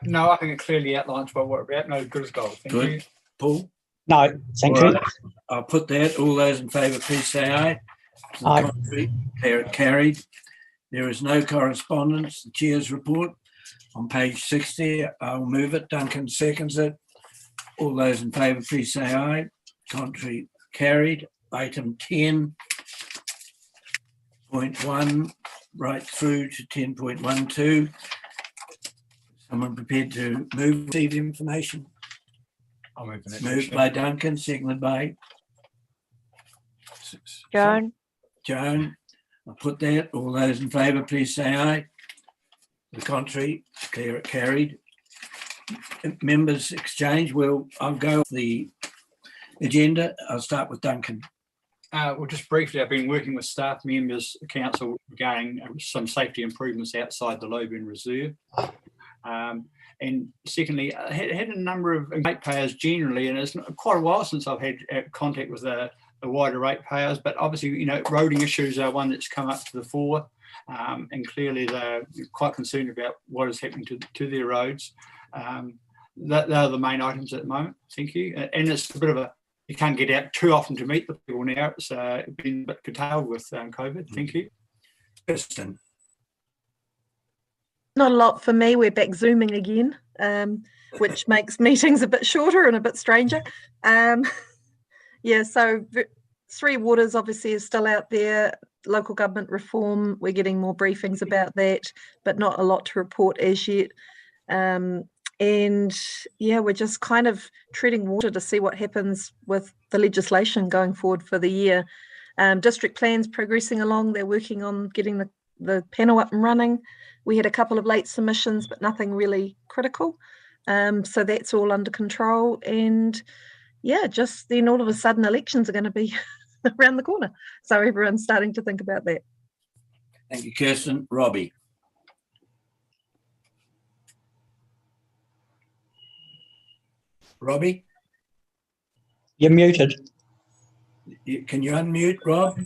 No, I think it clearly outlines what we're about. No, good as gold. Thank you. Paul? No, thank All you. right. I'll put that. All those in favour, please say aye. To the Aye. contrary, carried. There is no correspondence. The chair's report on page 60. I'll move it. Duncan seconds it. All those in favour, please say aye. Contrary, carried. Item 10.1 right through to 10.12. Someone prepared to move receive information? I'll move the next Moved section. by Duncan, seconded by Joan. Joan. I'll put that. All those in favour, please say aye. The contrary, carried. Members exchange. I'll go with the agenda. I'll start with Duncan. Well, just briefly, I've been working with staff members, council, regarding some safety improvements outside the Logan Reserve. And secondly, I had a number of ratepayers generally, and it's quite a while since I've had contact with the wider ratepayers, but obviously, you know, roading issues are one that's come up to the fore, and clearly they're quite concerned about what is happening to their roads. That are the main items at the moment. Thank you. And it's a bit of a, you can't get out too often to meet the people now. It's been a bit curtailed with COVID. Thank you. Kirsten. Not a lot for me. We're back Zooming again, which makes meetings a bit shorter and a bit stranger. Yeah, so Three Waters obviously is still out there. Local government reform, we're getting more briefings about that, but not a lot to report as yet. And yeah, we're just kind of treading water to see what happens with the legislation going forward for the year. District plans progressing along. They're working on getting the panel up and running. We had a couple of late submissions, but nothing really critical. So that's all under control. And yeah, just then all of a sudden elections are going to be around the corner. So everyone's starting to think about that. Thank you, Kirsten. Robbie. Robbie? You're muted. Can you unmute, Rob?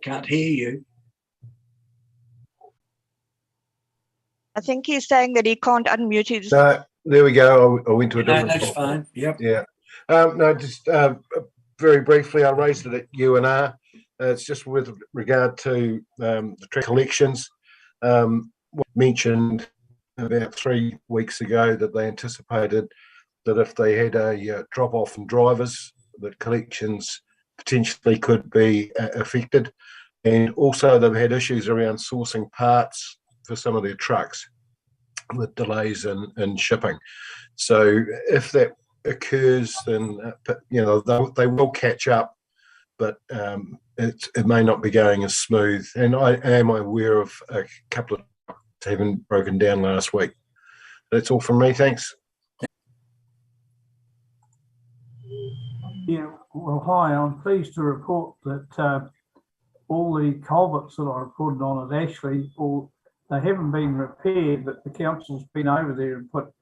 Can't hear you. I think he's saying that he can't unmute his. No, there we go. I went to a different. No, that's fine. Yep. Yeah. No, just very briefly, I raised it at UNR. It's just with regard to the collections. Mentioned about 3 weeks ago that they anticipated that if they had a drop off in drivers, that collections potentially could be affected. And also they've had issues around sourcing parts for some of their trucks with delays in shipping. So if that occurs, then you know they will catch up, but it may not be going as smooth. And I am aware of a couple of having broken down last week. That's all from me. Thanks. Yeah, well, hi. I'm pleased to report that all the culverts that I reported on at Ashley, they haven't been repaired, but the council's been over there and put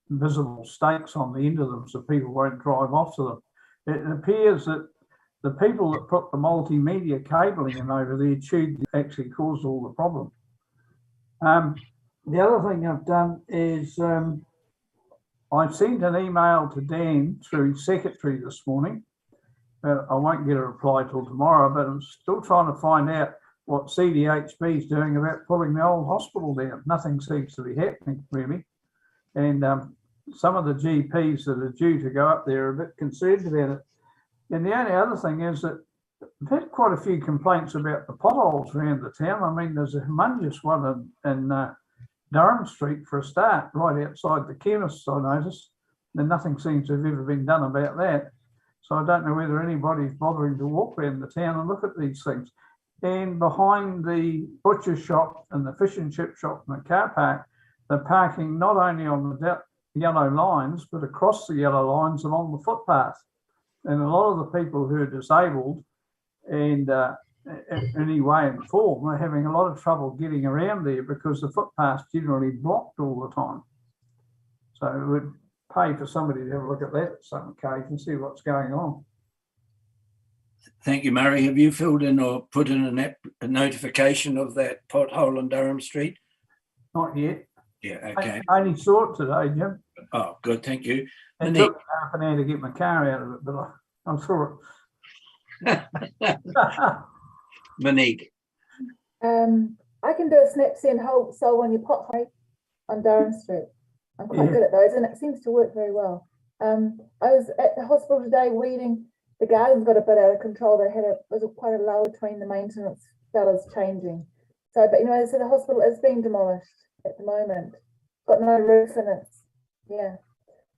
visible stakes on the end of them so people won't drive off to them. It appears that the people that put the multimedia cabling in over there actually caused all the problem. The other thing I've done is I sent an email to Dan through secretary this morning. I won't get a reply till tomorrow, but I'm still trying to find out what CDHB is doing about pulling the old hospital down. Nothing seems to be happening really. And some of the GPs that are due to go up there are a bit concerned about it. And the only other thing is that I've had quite a few complaints about the potholes around the town. I mean, there's a humongous one in Durham Street for a start, right outside the chemist, I noticed. And nothing seems to have ever been done about that. So I don't know whether anybody's bothering to walk around the town and look at these things. And behind the butcher shop and the fish and chip shop and the car park, they're parking not only on the yellow lines, but across the yellow lines along the footpath. And a lot of the people who are disabled and in any way and form are having a lot of trouble getting around there because the footpath's generally blocked all the time. So it would pay for somebody to have a look at that at some occasion and see what's going on. Thank you, Murray. Have you filled in or put in a notification of that pothole on Durham Street? Not yet. Yeah, okay. I only saw it today, Jim. Oh, good, thank you. It took me half an hour to get my car out of it, but I'm sure it. Monique. I can do a snap, send, hold, solve on your pothole on Durham Street. I'm quite good at those, and it seems to work very well. I was at the hospital today weeding. The garden's got a bit out of control. They had quite a lull between the maintenance fellas changing. So, but so the hospital is being demolished at the moment. Got no roof in it. Yeah.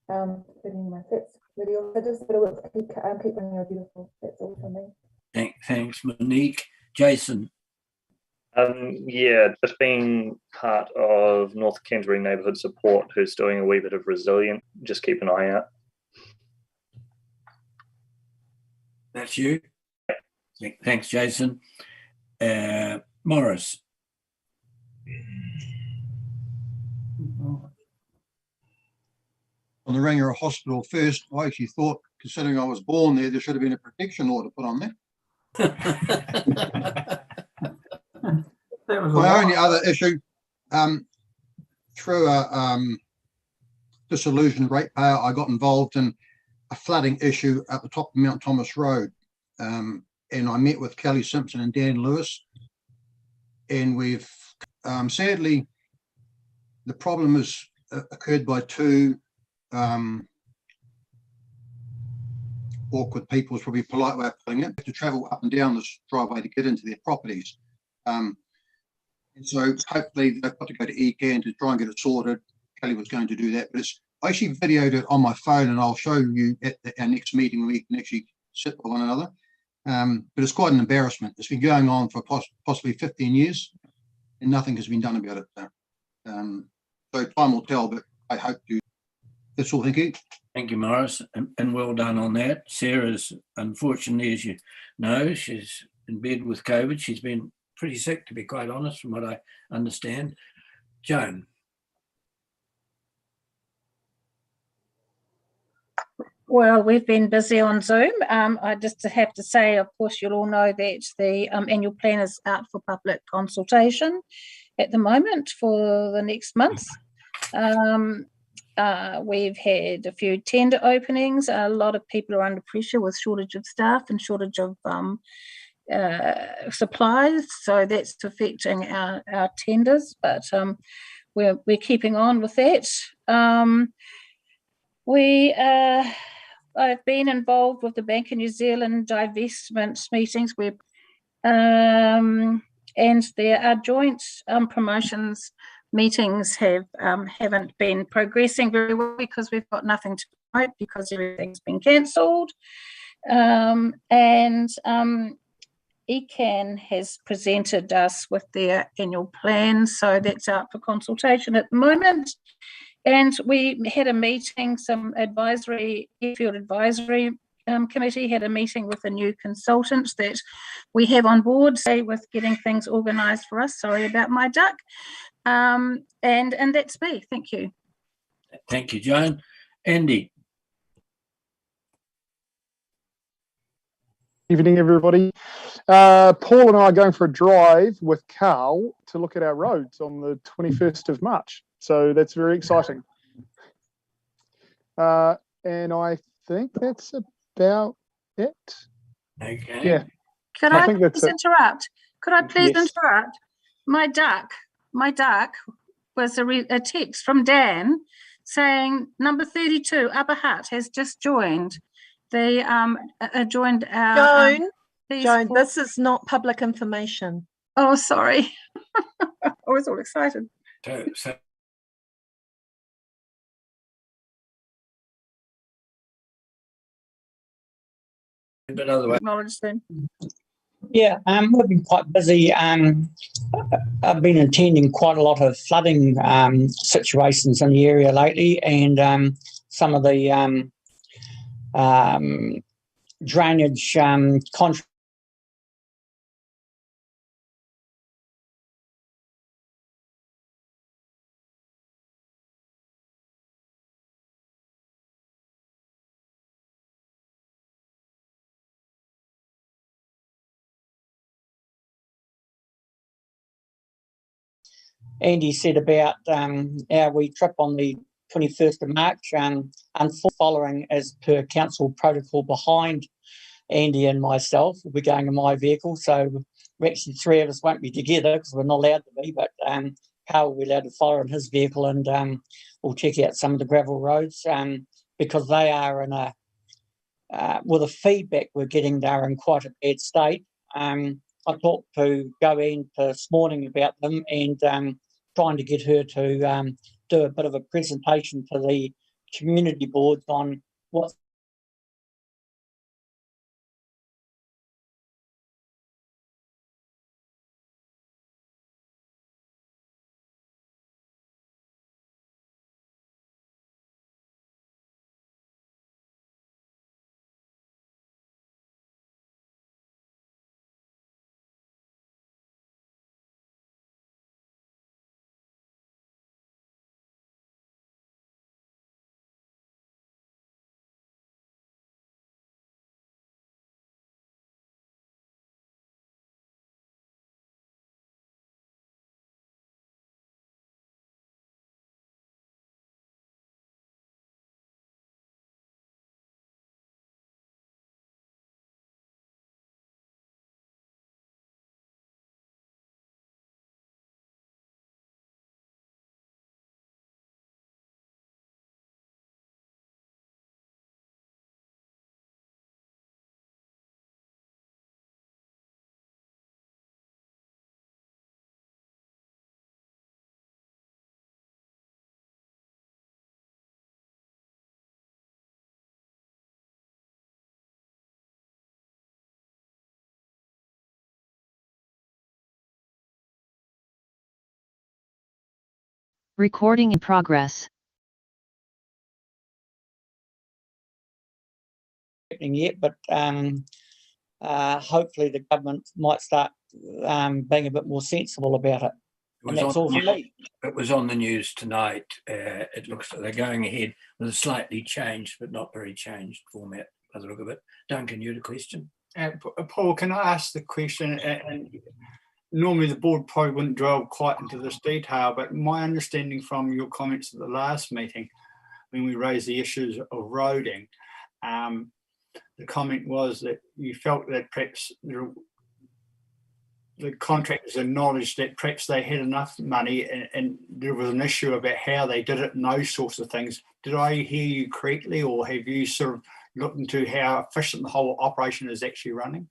But anyway, that's really all. I just got to keep running your beautiful. That's all for me. Thanks, Monique. Jason. Yeah, just being part of North Canterbury Neighbourhood Support, who's doing a wee bit of resilient. Just keep an eye out. That's you. Thanks, Jason. Morris. On the Rangiora Hospital first, I actually thought, considering I was born there, there should have been a protection order put on there. My only other issue, through a disillusioned ratepayer, I got involved in a flooding issue at the top of Mount Thomas Road. And I met with Kelly Simpson and Dan Lewis. And we've, sadly, the problem has occurred by two awkward people, is probably a polite way of putting it, to travel up and down this driveway to get into their properties. And so hopefully they've got to go to ECAN to try and get it sorted. Kelly was going to do that, but I actually videoed it on my phone, and I'll show you at our next meeting when we can actually sit with one another. But it's quite an embarrassment. It's been going on for possibly 15 years and nothing has been done about it. So time will tell, but I hope to. That's all. Thank you. Thank you, Morris, and well done on that. Sarah's, unfortunately, as you know, she's in bed with COVID. She's been pretty sick, to be quite honest, from what I understand. Joan. Well, we've been busy on Zoom. I just have to say, of course, you'll all know that the annual plan is out for public consultation at the moment for the next month. We've had a few tender openings. A lot of people are under pressure with shortage of staff and shortage of supplies, so that's affecting our tenders, but we're keeping on with that. I've been involved with the Bank of New Zealand divestment meetings where and there are joint promotions meetings haven't been progressing very well because we've got nothing to promote because everything's been cancelled. ECAN has presented us with their annual plan, so that's out for consultation at the moment. And we had a meeting, some advisory, airfield advisory committee had a meeting with a new consultant that we have on board, say, with getting things organised for us. Sorry about my duck. And that's me. Thank you. Thank you, Joan. Andy. Evening, everybody. Paul and I are going for a drive with Carl to look at our roads on the 21st of March. So that's very exciting. And I think that's about it. Okay. Yeah. Could I please interrupt? Could I please interrupt? My duck was a text from Dan saying number 32, Upper Hutt, has just joined. They joined our... Joan, this is not public information. Oh, sorry. I was all excited. So but otherwise, acknowledge them. Yeah, we've been quite busy. I've been attending quite a lot of flooding situations in the area lately, and some of the drainage contracts. Andy said about our wee trip on the 21st of March, and following as per council protocol behind Andy and myself. We'll be going in my vehicle, so we're actually three of us won't be together because we're not allowed to be, but Carl will be allowed to follow in his vehicle, and we'll check out some of the gravel roads because they are in a, well, the feedback we're getting, they're in quite a bad state. I talked to Joanne this morning about them and trying to get her to do a bit of a presentation to the community boards on what's Recording in progress. yet, but hopefully the government might start being a bit more sensible about it. And that's all for me. It was on the news tonight. It looks like they're going ahead with a slightly changed, but not very changed format by the look of it. Duncan, you had a question? Paul, can I ask the question? And normally the board probably wouldn't delve quite into this detail, but my understanding from your comments at the last meeting, when we raised the issues of roading, the comment was that you felt that perhaps the contractors acknowledged that perhaps they had enough money and there was an issue about how they did it and those sorts of things. Did I hear you correctly, or have you sort of looked into how efficient the whole operation is actually running?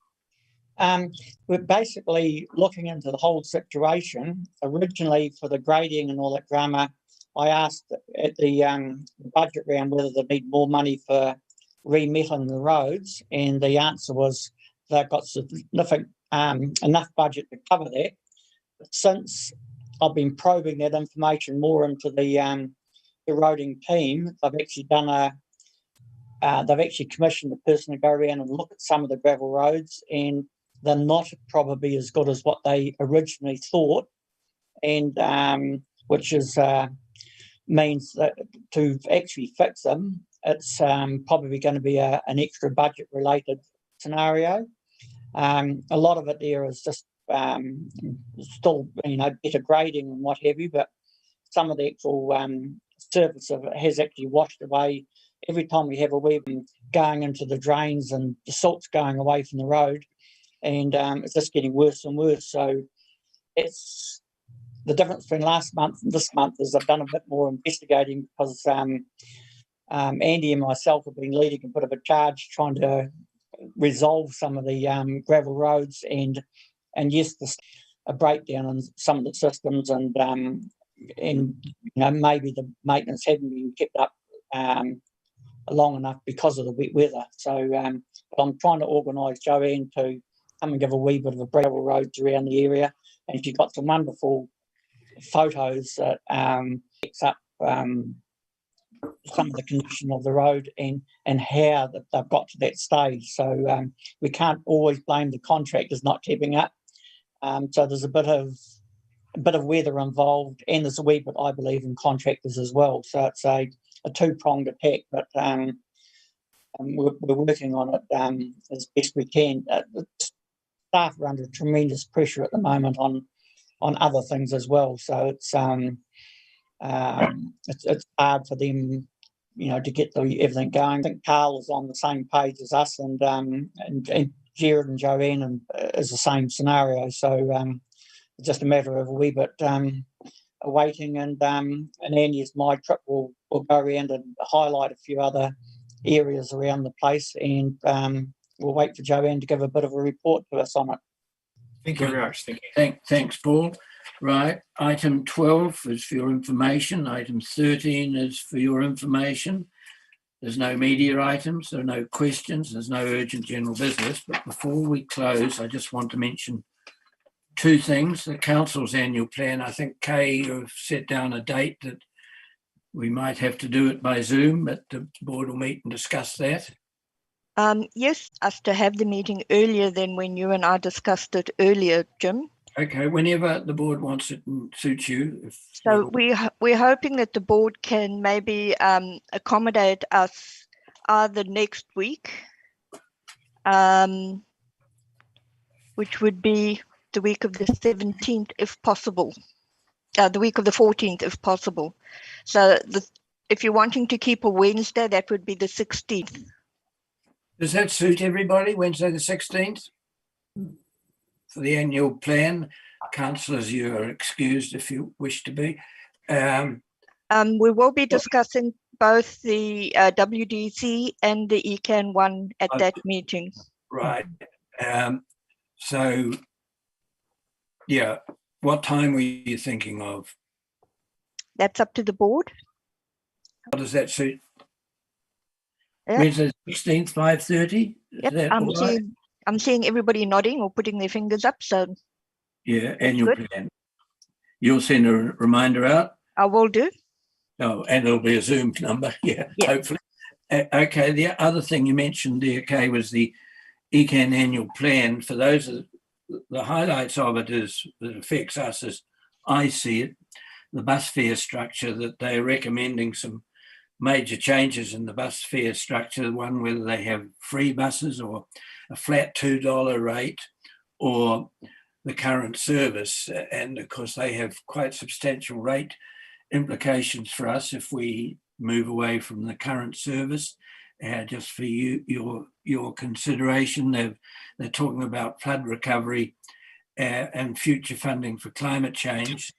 We're basically looking into the whole situation. Originally, for the grading and all that drama, I asked at the budget round whether they need more money for remetalling the roads, and the answer was they've got significant enough budget to cover that. But since I've been probing that information more into the roading team, they've actually done they've actually commissioned a person to go around and look at some of the gravel roads, and they're not probably as good as what they originally thought, and which is means that to actually fix them, it's probably going to be an extra budget related scenario. A lot of it there is just still, better grading and what have you, but some of the actual surface of it has actually washed away. Every time we have a web going into the drains and the salt's going away from the road, and it's just getting worse and worse. So it's the difference between last month and this month is I've done a bit more investigating because Andy and myself have been leading a bit of a charge trying to resolve some of the gravel roads, and yes, a breakdown in some of the systems, and maybe the maintenance hadn't been kept up long enough because of the wet weather. So but I'm trying to organise Joanne to come and give a wee bit of a gravel roads around the area, and she got some wonderful photos that picks up some of the condition of the road and how that they've got to that stage. So we can't always blame the contractors not keeping up. So there's a bit of weather involved, and there's a wee bit, I believe, in contractors as well. So it's a two-pronged attack, but we're working on it as best we can. The staff are under tremendous pressure at the moment on other things as well. So it's hard for them, to get everything going. I think Carl is on the same page as us, and Jared and Joanne is the same scenario. So it's just a matter of a wee bit waiting, and Andy, as my trip, will go around and highlight a few other areas around the place, and we'll wait for Joanne to give a bit of a report to us on it. Thank you very much. Thank you. Thanks, Paul. Right, item 12 is for your information. Item 13 is for your information. There's no media items, there are no questions, there's no urgent general business. But before we close, I just want to mention two things. The council's annual plan, I think, Kay, you've set down a date that we might have to do it by Zoom, but the board will meet and discuss that. Yes, us to have the meeting earlier than when you and I discussed it earlier, Jim. Okay, whenever the board wants it and suits you. So we're hoping that the board can maybe accommodate us either next week, which would be the week of the 17th, if possible, the week of the 14th, if possible. So if you're wanting to keep a Wednesday, that would be the 16th. Does that suit everybody, Wednesday the 16th? For the annual plan? Councillors, you are excused if you wish to be. We will be discussing both the WDC and the ECAN one at that meeting. Right. So, yeah, what time were you thinking of? That's up to the board. How does that suit? Yeah. Wednesday 16th, 5:30? Yep, I'm seeing everybody nodding or putting their fingers up. So yeah, annual plan. You'll send a reminder out? I will do. Oh, and it'll be a Zoom number, yeah. Hopefully. Okay, the other thing you mentioned there, Kay, was the ECAN annual plan. For those, the highlights of it is that affects us as I see it, the bus fare structure, that they're recommending some major changes in the bus fare structure, one whether they have free buses or a flat $2 rate or the current service. And of course they have quite substantial rate implications for us if we move away from the current service. Just for your consideration, they're talking about flood recovery and future funding for climate change.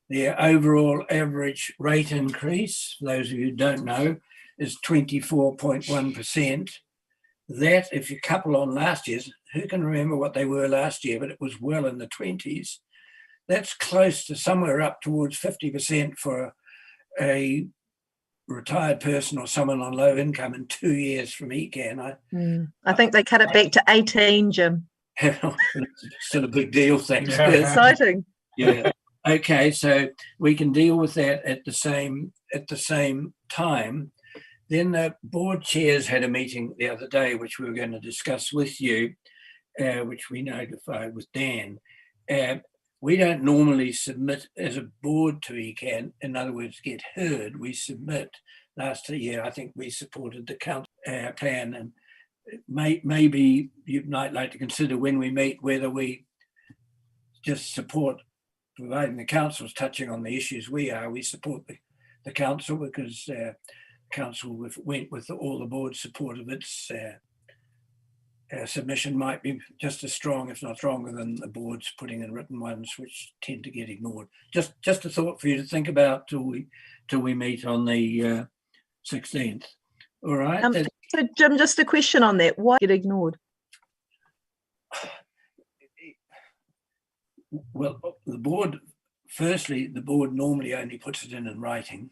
Their overall average rate increase, for those of you who don't know, is 24.1%. That, if you couple on last year's, who can remember what they were last year, but it was well in the 20s. That's close to somewhere up towards 50% for a retired person or someone on low income in 2 years from ECAN. I think they cut it back to 18, Jim. Still a big deal, thanks. Exciting. Yeah. Okay, so we can deal with that at the same time. Then the board chairs had a meeting the other day, which we were going to discuss with you, which we notified with Dan. We don't normally submit as a board to ECAN, in other words, get heard. We submit. Last year, I think we supported the council plan, and maybe you might like to consider when we meet whether we just support, providing the council's touching on the issues we support the council, because council went with all the board's support of its submission might be just as strong, if not stronger, than the board's putting in written ones, which tend to get ignored. Just a thought for you to think about till we meet on the 16th. All right. So Jim, just a question on that. Why get ignored? Well, the board normally only puts it in writing.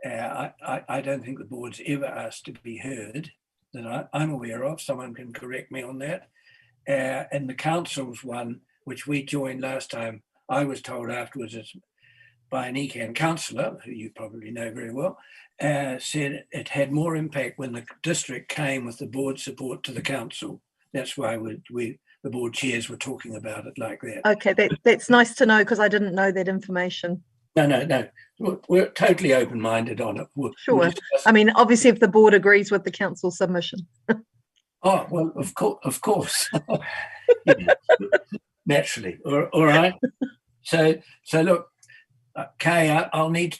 I don't think the board's ever asked to be heard that I'm aware of. Someone can correct me on that. And the council's one, which we joined last time, I was told afterwards by an ECAN councillor, who you probably know very well, said it had more impact when the district came with the board support to the council. That's why the board chairs were talking about it like that. Okay, that's nice to know, because I didn't know that information. No. We're totally open-minded on it. Sure. I mean, obviously, if the board agrees with the council submission. Oh, well, of course. Naturally. All right. So look, Kay, I'll need to talk